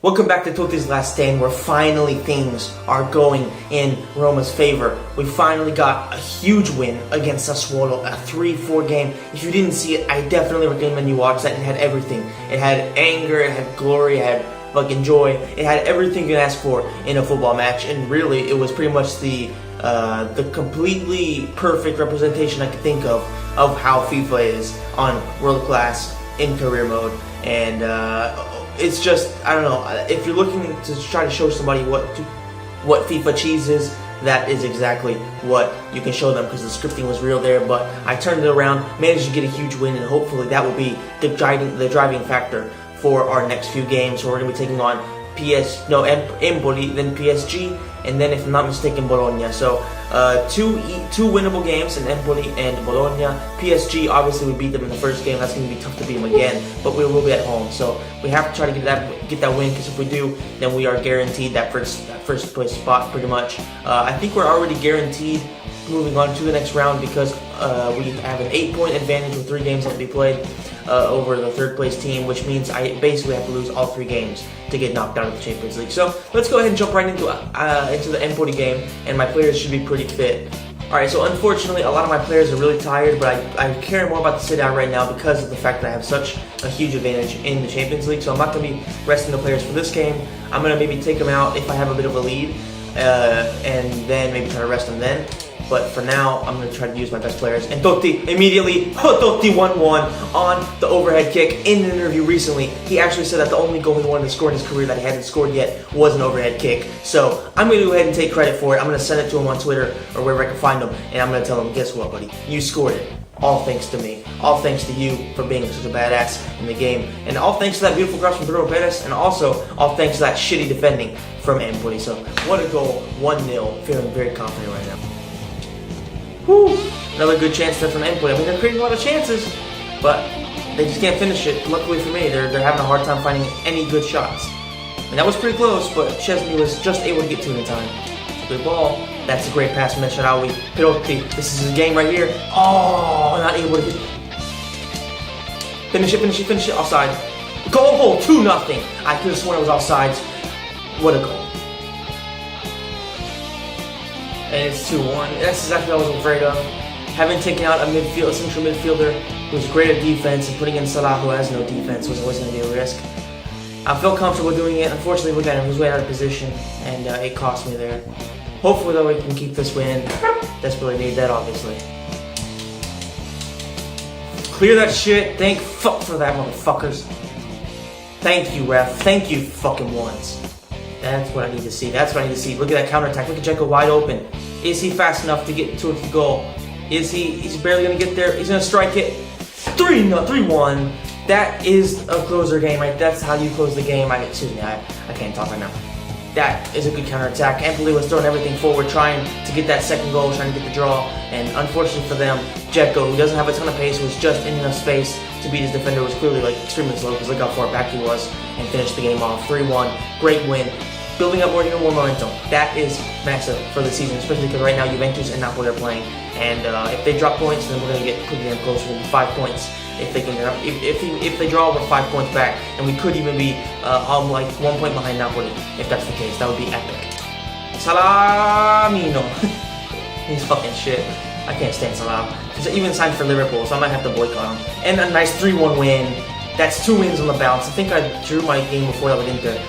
Welcome back to Totti's Last Stand, where finally things are going in Roma's favor. We finally got a huge win against Sassuolo, a 3-4 game. If you didn't see it, I definitely recommend you watch that. It had everything. It had anger, it had glory, it had fucking joy. It had everything you can ask for in a football match, and really, it was pretty much the completely perfect representation I could think of how FIFA is on world class in career mode. And it's just, I don't know, if you're looking to try to show somebody what FIFA cheese is, that is exactly what you can show them, because the scripting was real there. But I turned it around, managed to get a huge win, and hopefully that will be the driving factor for our next few games. So we're going to be taking on Empoli, then PSG, and then, if I'm not mistaken, Bologna. So two winnable games in Empoli and Bologna. PSG, obviously we beat them in the first game. That's going to be tough to beat them again, but we will be at home. So we have to try to get that win, because if we do, then we are guaranteed that first place spot pretty much. I think we're already guaranteed moving on to the next round, because we have an 8-point advantage with 3 games that to be played over the third place team, which means I basically have to lose all 3 games to get knocked out of the Champions League. So let's go ahead and jump right into the Empoli game, and my players should be pretty fit. Alright, so unfortunately a lot of my players are really tired, but I care more about the Serie A right now because of the fact that I have such a huge advantage in the Champions League. So I'm not going to be resting the players for this game. I'm going to maybe take them out if I have a bit of a lead, and then maybe try to rest them then. But for now, I'm going to try to use my best players. And Totti immediately, Totti 1-1 on the overhead kick. In an interview recently, he actually said that the only goal he wanted to score in his career that he hadn't scored yet was an overhead kick. So I'm going to go ahead and take credit for it. I'm going to send it to him on Twitter or wherever I can find him. And I'm going to tell him, guess what, buddy? You scored it. All thanks to me. All thanks to you for being such a badass in the game. And all thanks to that beautiful cross from Bruno Perez. And also, all thanks to that shitty defending from Empoli. So, what a goal. 1-0. Feeling very confident right now. Whew. Another good chance there from Empoli. I mean, they're creating a lot of chances, but they just can't finish it. Luckily for me, they're having a hard time finding any good shots. And that was pretty close, but Chesney was just able to get to it in time. Good ball. That's a great pass from Mesharawi. Totti. This is his game right here. Oh, not able to hit. Finish it. Offside. Goal. 2-0. I could have sworn it was offsides. What a goal. And it's 2-1. That's exactly what I was afraid of. Having taken out a central midfielder who's great at defense and putting in Salah, who has no defense, was always going to be a risk. I felt comfortable doing it. Unfortunately, look at him. He was way out of position, and it cost me there. Hopefully, though, we can keep this win. Desperately need that, obviously. Clear that shit. Thank fuck for that, motherfuckers. Thank you, ref. Thank you fucking once. That's what I need to see. Look at that counterattack. Look at Dzeko wide open. Is he fast enough to get towards the goal? He's barely going to get there. He's going to strike it. 3-1. That is a closer game, right? That's how you close the game. Excuse me, I can't talk right now. That is a good counterattack. Empoli was throwing everything forward, trying to get that second goal, trying to get the draw. And unfortunately for them, Dzeko, who doesn't have a ton of pace, was just in enough space to beat his defender, was clearly extremely slow, because look how far back he was, and finished the game off. 3-1. Great win. Building up more momentum. That is massive for the season, especially because right now Juventus and Napoli are playing. And if they drop points, then we're going to get pretty damn close to 5 points. If they draw, we're 5 points back, and we could even be 1 point behind Napoli if that's the case. That would be epic. Salamino. He's fucking shit. I can't stand Salah. He's even signed for Liverpool, so I might have to boycott him. And a nice 3-1 win. That's 2 wins on the bounce. I think I drew my game before that with Inter.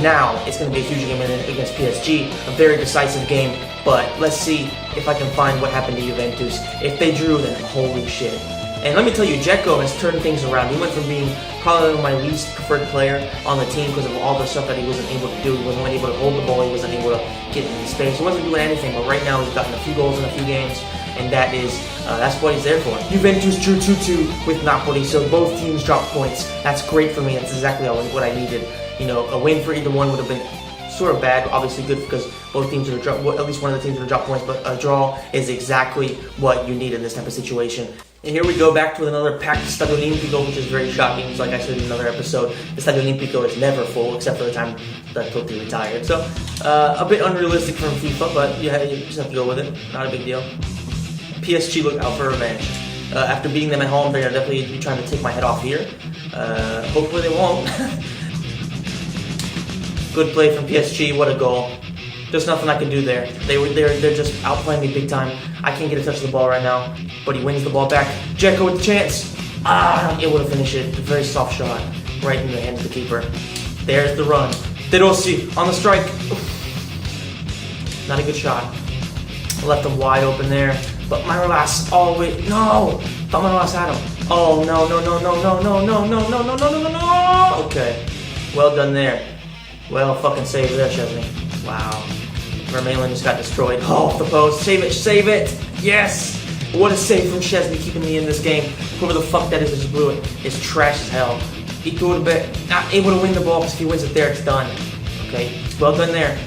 Now it's going to be a huge game against PSG, a very decisive game. But let's see if I can find what happened to Juventus. If they drew, then holy shit. And let me tell you, Dzeko has turned things around. He went from being probably my least preferred player on the team because of all the stuff that he wasn't able to do. He wasn't able to hold the ball. He wasn't able to get in space. He wasn't doing anything. But right now, he's gotten a few goals in a few games, and that's what he's there for. Juventus drew 2-2 with Napoli, so both teams dropped points. That's great for me. That's exactly what I needed. You know, a win for either one would have been sort of bad, obviously good because both teams would have dropped, at least one of the teams would have dropped points, but a draw is exactly what you need in this type of situation. And here we go back to another packed Stadio Olimpico, which is very shocking. So like I said in another episode, the Stadio Olimpico is never full except for the time that Totti retired. So a bit unrealistic from FIFA, but you just have to go with it. Not a big deal. PSG look out for revenge. After beating them at home, they're definitely be trying to take my head off here. Hopefully they won't. Good play from PSG. What a goal. There's nothing I can do there. They're just outplaying me big time. I can't get a touch of the ball right now. But he wins the ball back. Dzeko with the chance. Not able to finish it. A very soft shot. Right in the hand of the keeper. There's the run. De Rossi on the strike. Not a good shot. Left him wide open there. But Manolas all the way. No! Thought Manolas had him. Oh, no. Okay. Well done there. Well fucking saved there, Chesney. Wow. Vermaelen just got destroyed. Oh, off the post. Save it. Yes! What a save from Chesney keeping me in this game. Whoever the fuck that is that just blew it is trash as hell. Iturbe not able to win the ball because if he wins it there, it's done. Okay, well done there.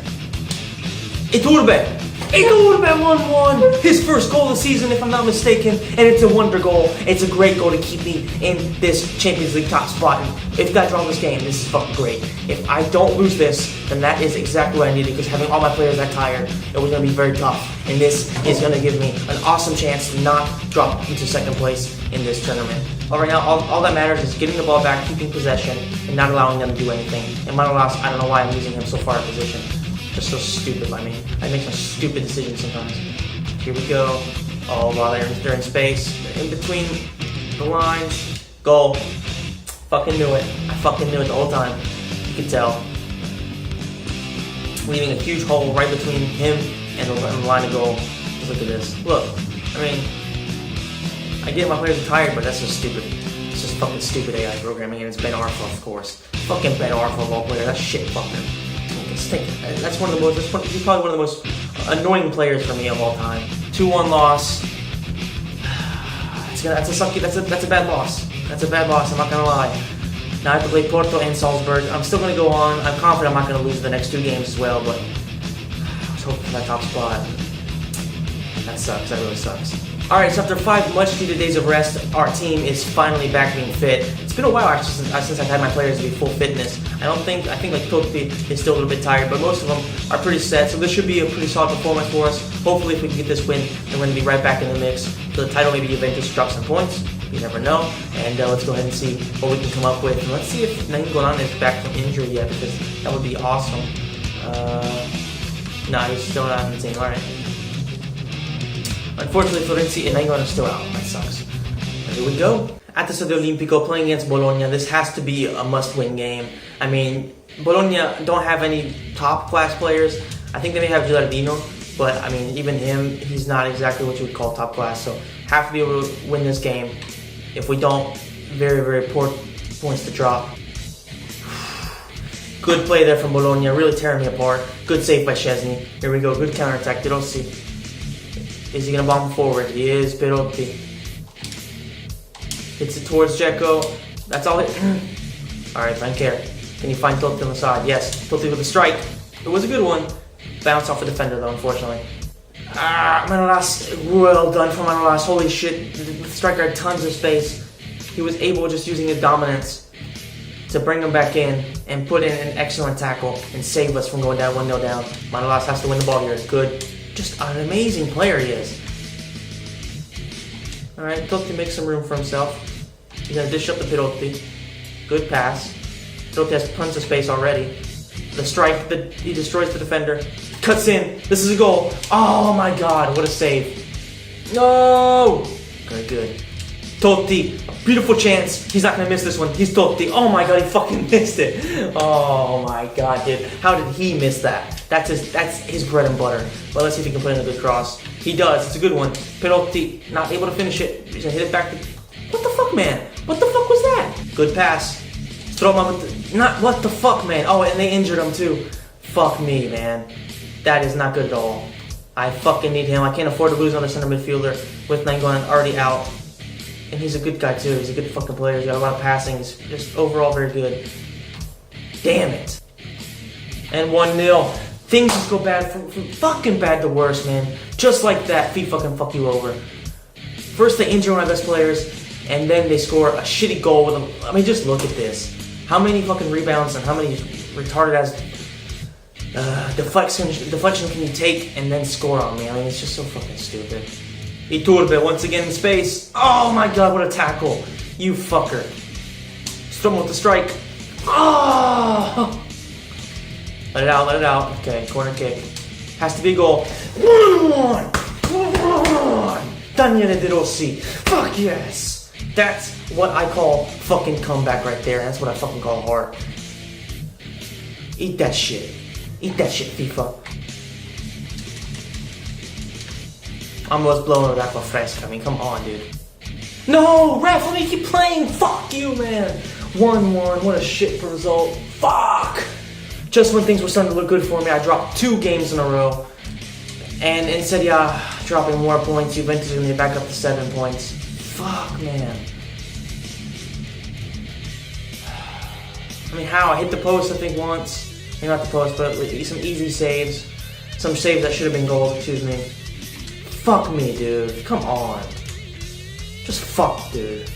Iturbe 1-1. His first goal of the season, if I'm not mistaken, and it's a wonder goal. It's a great goal to keep me in this Champions League top spot. And if I draw this game, this is fucking great. If I don't lose this, then that is exactly what I needed, because having all my players that tired, it was going to be very tough. And this is going to give me an awesome chance to not drop into second place in this tournament. Right now, all that matters is getting the ball back, keeping possession, and not allowing them to do anything. And Manolas, I don't know why I'm losing him so far in position. Just so stupid by me. I make some stupid decisions sometimes. Here we go. Oh, while they're in space. They're in between the lines. Goal. Fucking knew it. I fucking knew it the whole time. You can tell. Leaving a huge hole right between him and the line of goal. Just look at this. Look. I mean, I get my players are tired, but that's just stupid. It's just fucking stupid AI programming, and it's Ben Arfa, of course. Fucking Ben Arfa of all players. That's shit fucker. That's one of the most. He's probably one of the most annoying players for me of all time. 2-1 loss. That's a bad loss. That's a bad loss. I'm not gonna lie. Now I have to play Porto and Salzburg. I'm still gonna go on. I'm confident I'm not gonna lose the next 2 games as well. But I was hoping for that top spot. That sucks. That really sucks. Alright, so after 5 much-needed days of rest, our team is finally back being fit. It's been a while actually since I've had my players to be full fitness. I think like Totti is still a little bit tired, but most of them are pretty set, so this should be a pretty solid performance for us. Hopefully if we can get this win, then we're going to be right back in the mix. For the title, maybe Juventus drops some points. You never know. And let's go ahead and see what we can come up with. And let's see if Nainggolan is back from injury yet, because that would be awesome. Nah, he's still not on the team. Alright. Unfortunately, Florenzi and Nainggolan are still out. That sucks. But here we go. At the Stadio Olimpico, playing against Bologna, this has to be a must-win game. I mean, Bologna don't have any top-class players. I think they may have Gilardino, but I mean, even him, he's not exactly what you would call top-class. So, have to be able to win this game. If we don't, very, very poor points to drop. Good play there from Bologna, really tearing me apart. Good save by Szczesny. Here we go, good counter-attack. De Rossi. Is he going to bomb forward? He is. Perotti. Hits it towards Dzeko. That's all it. Alright, Banker. Can you find Totti on the side? Yes. Totti with a strike. It was a good one. Bounced off the defender though, unfortunately. Manolas. Well done for Manolas. Holy shit. The striker had tons of space. He was able, just using his dominance, to bring him back in and put in an excellent tackle and save us from going down 1-0 down. Manolas has to win the ball here. It's good. Just an amazing player he is. Alright, Totti makes some room for himself. He's going to dish up the Perotti. Good pass. Totti has tons of space already. The strike, he destroys the defender. Cuts in. This is a goal. Oh my god, what a save. No! Very good. Totti, a beautiful chance. He's not going to miss this one. He's Totti. Oh my god, he fucking missed it. Oh my god, dude. How did he miss that? That's his bread and butter. Well, let's see if he can put in a good cross. He does. It's a good one. Perotti, not able to finish it. He's going to hit it back to... What the fuck, man? What the fuck was that? Good pass. Stroma with the... Not... What the fuck, man? Oh, and they injured him, too. Fuck me, man. That is not good at all. I fucking need him. I can't afford to lose another center midfielder with Nainggolan already out. And he's a good guy, too. He's a good fucking player. He's got a lot of passing. He's just overall very good. Damn it. And 1-0. Things just go bad from fucking bad to worse, man. Just like that, FIFA can fuck you over. First they injure one of our best players, and then they score a shitty goal with them. I mean, just look at this. How many fucking rebounds and how many retarded ass deflection can you take and then score on me? I mean, it's just so fucking stupid. Iturbe once again in space. Oh my god, what a tackle. You fucker. Strom with the strike. Oh! Let it out, let it out. Okay, corner kick. Has to be a goal. 1-1. Daniele De Rossi. Fuck yes. That's what I call fucking comeback right there. That's what I fucking call heart. Eat that shit. Eat that shit, FIFA. Almost blowing over that for Fresca. I mean, come on, dude. No, ref, let me keep playing. Fuck you, man. 1-1. What a shit result. Fuck. Just when things were starting to look good for me, I dropped 2 games in a row. And in Serie A, dropping more points. Juventus is going to be back up to 7 points. Fuck, man. I mean, how? I hit the post, I think, once. Maybe not the post, but with some easy saves. Some saves that should have been goals, excuse me. Fuck me, dude. Come on. Just fuck, dude.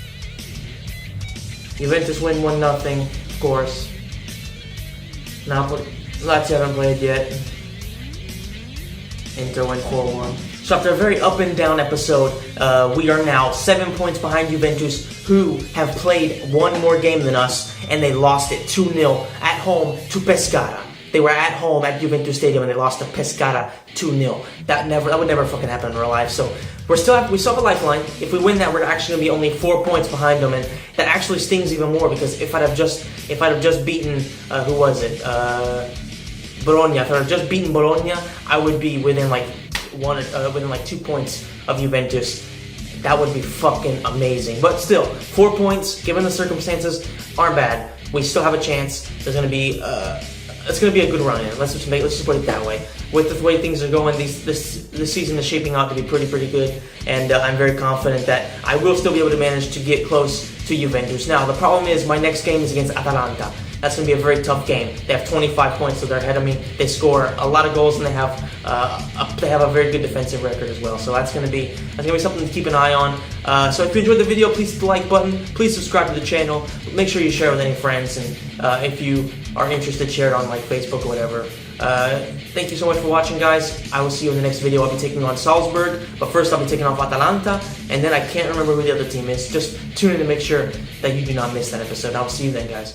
Juventus win 1-0, of course. Napoli, Lazio haven't played yet. Inter win 4-1. So after a very up and down episode, we are now 7 points behind Juventus, who have played one more game than us, and they lost it 2-0 at home to Pescara. They were at home at Juventus Stadium and they lost to Pescara 2-0. That would never fucking happen in real life. So we still have a lifeline. If we win that, we're actually gonna be only 4 points behind them, and that actually stings even more because if I'd have just beaten who was it? Bologna. If I'd have just beaten Bologna, I would be within like 2 points of Juventus. That would be fucking amazing. But still, 4 points, given the circumstances, aren't bad. We still have a chance. There's gonna be it's gonna be a good run in. Let's just put it that way. With the way things are going, this season is shaping out to be pretty good, and I'm very confident that I will still be able to manage to get close to Juventus. Now the problem is my next game is against Atalanta. That's going to be a very tough game. They have 25 points, so they're ahead of me. They score a lot of goals, and they have a very good defensive record as well. So that's going to be something to keep an eye on. So if you enjoyed the video, please hit the like button. Please subscribe to the channel. Make sure you share with any friends, and if you are interested, share it on like Facebook or whatever. Thank you so much for watching, guys. I will see you in the next video. I'll be taking on Salzburg, but first I'll be taking off Atalanta, and then I can't remember who the other team is. Just tune in to make sure that you do not miss that episode. I'll see you then, guys.